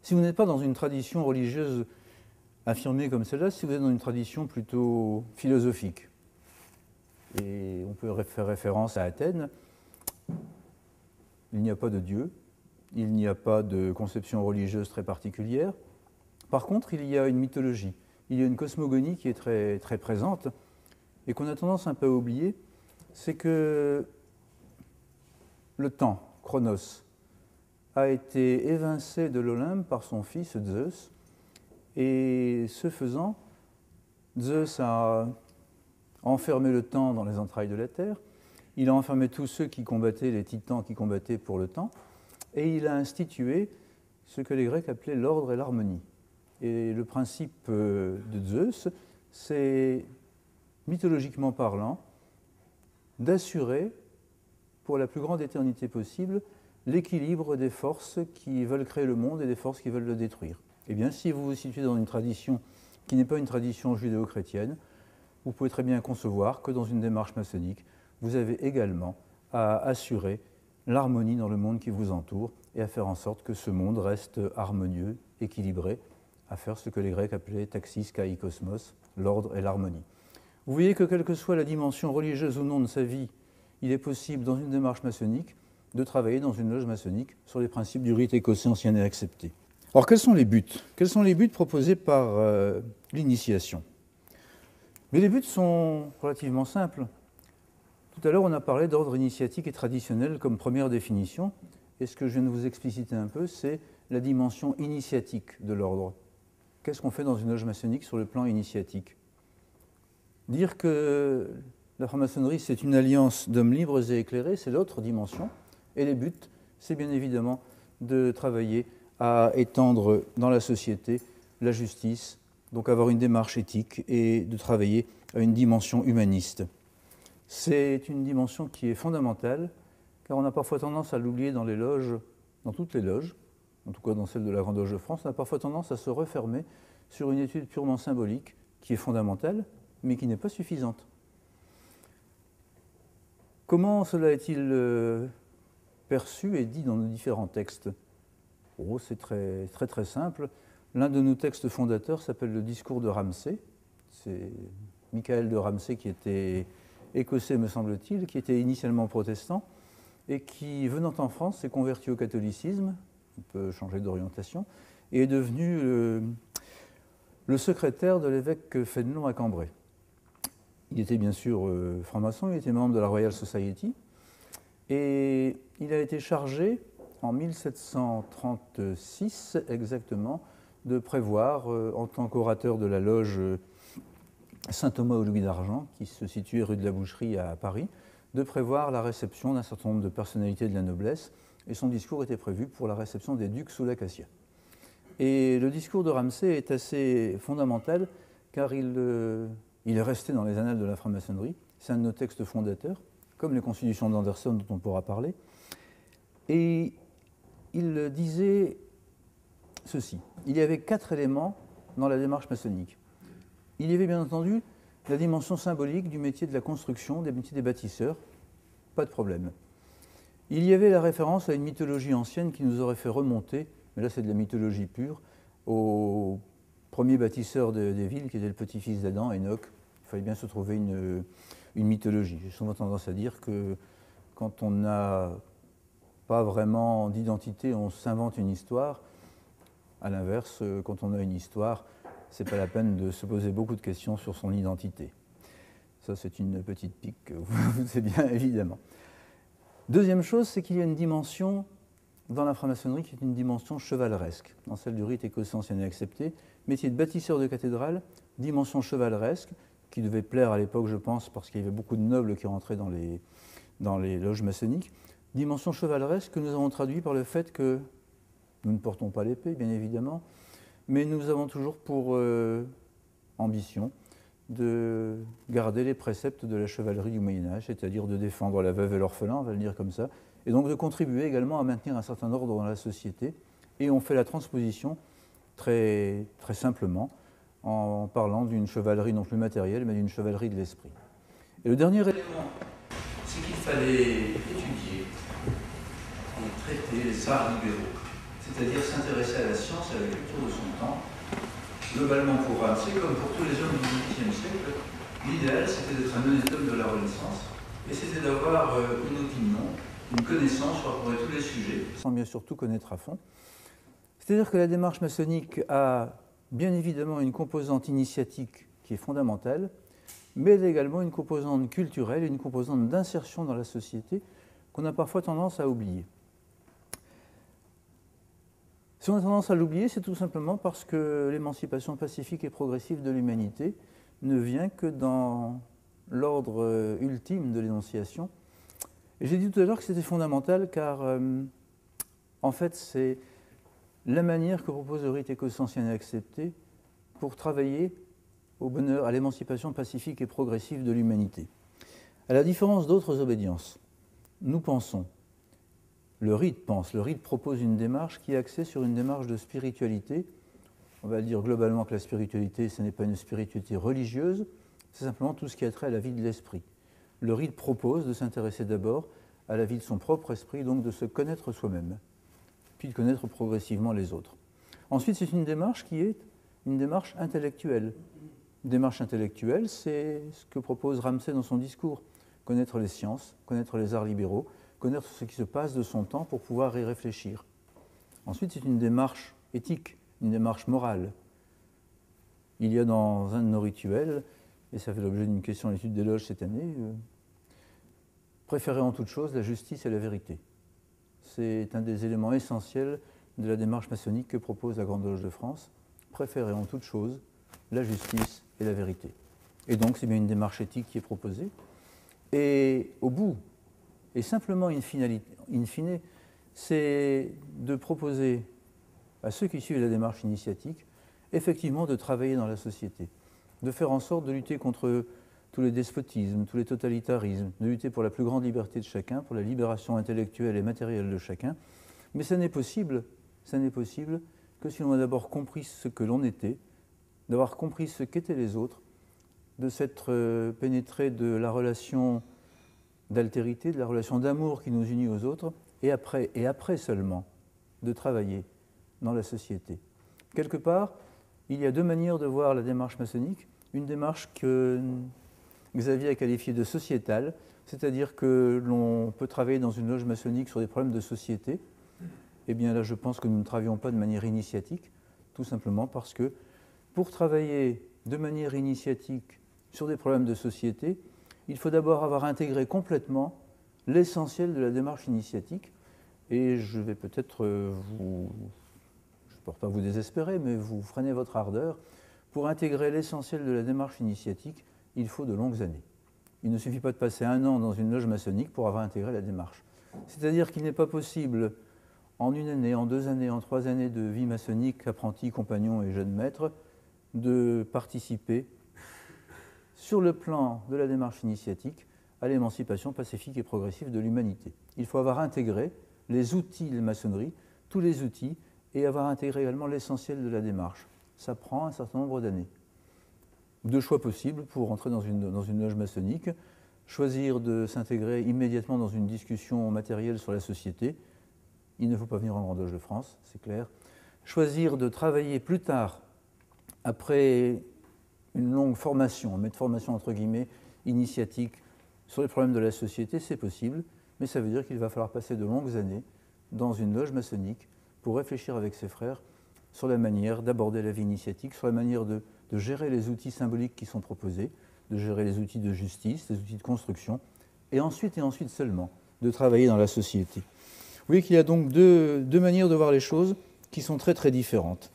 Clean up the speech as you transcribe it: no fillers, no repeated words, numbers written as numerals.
Si vous n'êtes pas dans une tradition religieuse affirmée comme celle-là, si vous êtes dans une tradition plutôt philosophique, et on peut faire référence à Athènes, il n'y a pas de Dieu, il n'y a pas de conception religieuse très particulière. Par contre, il y a une mythologie, il y a une cosmogonie qui est très, très présente et qu'on a tendance un peu à oublier, c'est que le temps, Chronos, a été évincé de l'Olympe par son fils Zeus, et ce faisant, Zeus a enfermé le temps dans les entrailles de la terre, il a enfermé tous ceux qui combattaient, les titans qui combattaient pour le temps, et il a institué ce que les Grecs appelaient l'ordre et l'harmonie. Et le principe de Zeus, c'est, mythologiquement parlant, d'assurer, pour la plus grande éternité possible, l'équilibre des forces qui veulent créer le monde et des forces qui veulent le détruire. Eh bien, si vous vous situez dans une tradition qui n'est pas une tradition judéo-chrétienne, vous pouvez très bien concevoir que dans une démarche maçonnique, vous avez également à assurer l'harmonie dans le monde qui vous entoure et à faire en sorte que ce monde reste harmonieux, équilibré, à faire ce que les Grecs appelaient taxis kai kosmos, l'ordre et l'harmonie. Vous voyez que quelle que soit la dimension religieuse ou non de sa vie, il est possible dans une démarche maçonnique de travailler dans une loge maçonnique sur les principes du rite écossais ancien et accepté. Alors quels sont les buts? Quels sont les buts proposés par l'initiation? Mais les buts sont relativement simples. Tout à l'heure, on a parlé d'ordre initiatique et traditionnel comme première définition. Et ce que je viens de vous expliciter un peu, c'est la dimension initiatique de l'ordre. Qu'est-ce qu'on fait dans une loge maçonnique sur le plan initiatique? Dire que la franc-maçonnerie, c'est une alliance d'hommes libres et éclairés, c'est l'autre dimension. Et les buts, c'est bien évidemment de travailler à étendre dans la société la justice, donc avoir une démarche éthique et de travailler à une dimension humaniste. C'est une dimension qui est fondamentale, car on a parfois tendance à l'oublier dans les loges, dans toutes les loges, en tout cas dans celle de la Grande Loge de France, on a parfois tendance à se refermer sur une étude purement symbolique qui est fondamentale, mais qui n'est pas suffisante. Comment cela est-il perçu et dit dans nos différents textes? Oh, c'est très, très, très simple. L'un de nos textes fondateurs s'appelle le Discours de Ramsay. C'est Michael de Ramsay qui était écossais, me semble-t-il, qui était initialement protestant et qui, venant en France, s'est converti au catholicisme, on peut changer d'orientation, et est devenu le secrétaire de l'évêque Fénelon à Cambrai. Il était bien sûr franc-maçon, il était membre de la Royal Society, et il a été chargé, en 1736 exactement, de prévoir, en tant qu'orateur de la loge Saint-Thomas au Louis d'Argent, qui se situait rue de la Boucherie à Paris, de prévoir la réception d'un certain nombre de personnalités de la noblesse, et son discours était prévu pour la réception des ducs sous l'acacia. Et le discours de Ramsay est assez fondamental, car il est resté dans les annales de la franc-maçonnerie, c'est un de nos textes fondateurs, comme les constitutions d'Anderson dont on pourra parler, et il disait ceci: il y avait 4 éléments dans la démarche maçonnique. Il y avait bien entendu la dimension symbolique du métier de la construction, des métiers des bâtisseurs, pas de problème. Il y avait la référence à une mythologie ancienne qui nous aurait fait remonter, mais là c'est de la mythologie pure, au premier bâtisseur des villes qui était le petit-fils d'Adam, Enoch. Il fallait bien se trouver une mythologie. J'ai souvent tendance à dire que quand on n'a pas vraiment d'identité, on s'invente une histoire. À l'inverse, quand on a une histoire, ce n'est pas la peine de se poser beaucoup de questions sur son identité. Ça, c'est une petite pique que vous savez bien, évidemment. Deuxième chose, c'est qu'il y a une dimension dans la franc-maçonnerie qui est une dimension chevaleresque, dans celle du rite écossais ancien et accepté. Métier de bâtisseur de cathédrale, dimension chevaleresque, qui devait plaire à l'époque, je pense, parce qu'il y avait beaucoup de nobles qui rentraient dans les loges maçonniques. Dimension chevaleresque que nous avons traduit par le fait que nous ne portons pas l'épée, bien évidemment, mais nous avons toujours pour ambition de garder les préceptes de la chevalerie du Moyen-Âge, c'est-à-dire de défendre la veuve et l'orphelin, on va le dire comme ça, et donc de contribuer également à maintenir un certain ordre dans la société. Et on fait la transposition très, très simplement en parlant d'une chevalerie non plus matérielle, mais d'une chevalerie de l'esprit. Et le dernier élément, c'est qu'il fallait étudier et traiter les arts libéraux, c'est-à-dire s'intéresser à la science et à la culture de son temps. Globalement pour Ramsay, comme pour tous les hommes du XVIIIe siècle, l'idéal c'était d'être un honnête homme de la Renaissance, et c'était d'avoir une opinion, une connaissance sur à peu près tous les sujets, sans bien sûr tout connaître à fond. C'est-à-dire que la démarche maçonnique a bien évidemment une composante initiatique qui est fondamentale, mais elle a également une composante culturelle et une composante d'insertion dans la société qu'on a parfois tendance à oublier. Si on a tendance à l'oublier, c'est tout simplement parce que l'émancipation pacifique et progressive de l'humanité ne vient que dans l'ordre ultime de l'énonciation. Et j'ai dit tout à l'heure que c'était fondamental car, en fait, c'est la manière que propose le rite éco-ancien et accepté pour travailler au bonheur, à l'émancipation pacifique et progressive de l'humanité. À la différence d'autres obédiences, nous pensons, le rite propose une démarche qui est axée sur une démarche de spiritualité. On va dire globalement que la spiritualité, ce n'est pas une spiritualité religieuse, c'est simplement tout ce qui a trait à la vie de l'esprit. Le rite propose de s'intéresser d'abord à la vie de son propre esprit, donc de se connaître soi-même, puis de connaître progressivement les autres. Ensuite, c'est une démarche qui est une démarche intellectuelle. Une démarche intellectuelle, c'est ce que propose Ramsay dans son discours. Connaître les sciences, connaître les arts libéraux, connaître ce qui se passe de son temps pour pouvoir y réfléchir. Ensuite, c'est une démarche éthique, une démarche morale. Il y a dans un de nos rituels, et ça fait l'objet d'une question à l'étude des loges cette année, préférer en toute chose la justice et la vérité. C'est un des éléments essentiels de la démarche maçonnique que propose la Grande Loge de France. Préférer en toute chose la justice et la vérité. Et donc, c'est bien une démarche éthique qui est proposée. Et au bout, et simplement in fine, c'est de proposer à ceux qui suivent la démarche initiatique, effectivement de travailler dans la société, de faire en sorte de lutter contre tous les despotismes, tous les totalitarismes, de lutter pour la plus grande liberté de chacun, pour la libération intellectuelle et matérielle de chacun. Mais ça n'est possible que si l'on a d'abord compris ce que l'on était, d'avoir compris ce qu'étaient les autres, de s'être pénétré de la relation d'altérité, de la relation d'amour qui nous unit aux autres, et après seulement, de travailler dans la société. Quelque part, il y a deux manières de voir la démarche maçonnique. Une démarche que Xavier a qualifiée de sociétale, c'est-à-dire que l'on peut travailler dans une loge maçonnique sur des problèmes de société. Eh bien là, je pense que nous ne travaillons pas de manière initiatique, tout simplement parce que pour travailler de manière initiatique sur des problèmes de société, il faut d'abord avoir intégré complètement l'essentiel de la démarche initiatique. Et je vais peut-être je ne peux pas vous désespérer, mais vous freinez votre ardeur. Pour intégrer l'essentiel de la démarche initiatique, il faut de longues années. Il ne suffit pas de passer 1 an dans une loge maçonnique pour avoir intégré la démarche. C'est-à-dire qu'il n'est pas possible, en 1 année, en 2 années, en 3 années de vie maçonnique, apprenti, compagnon et jeune maître, de participer sur le plan de la démarche initiatique à l'émancipation pacifique et progressive de l'humanité. Il faut avoir intégré les outils de la maçonnerie, tous les outils, et avoir intégré également l'essentiel de la démarche. Ça prend un certain nombre d'années. 2 choix possibles pour entrer dans une loge maçonnique. Choisir de s'intégrer immédiatement dans une discussion matérielle sur la société. Il ne faut pas venir en Grande Loge de France, c'est clair. Choisir de travailler plus tard, après une longue formation, on met de formation entre guillemets, initiatique, sur les problèmes de la société, c'est possible, mais ça veut dire qu'il va falloir passer de longues années dans une loge maçonnique pour réfléchir avec ses frères sur la manière d'aborder la vie initiatique, sur la manière de gérer les outils symboliques qui sont proposés, de gérer les outils de justice, les outils de construction, et ensuite seulement de travailler dans la société. Vous voyez qu'il y a donc deux manières de voir les choses qui sont très très différentes.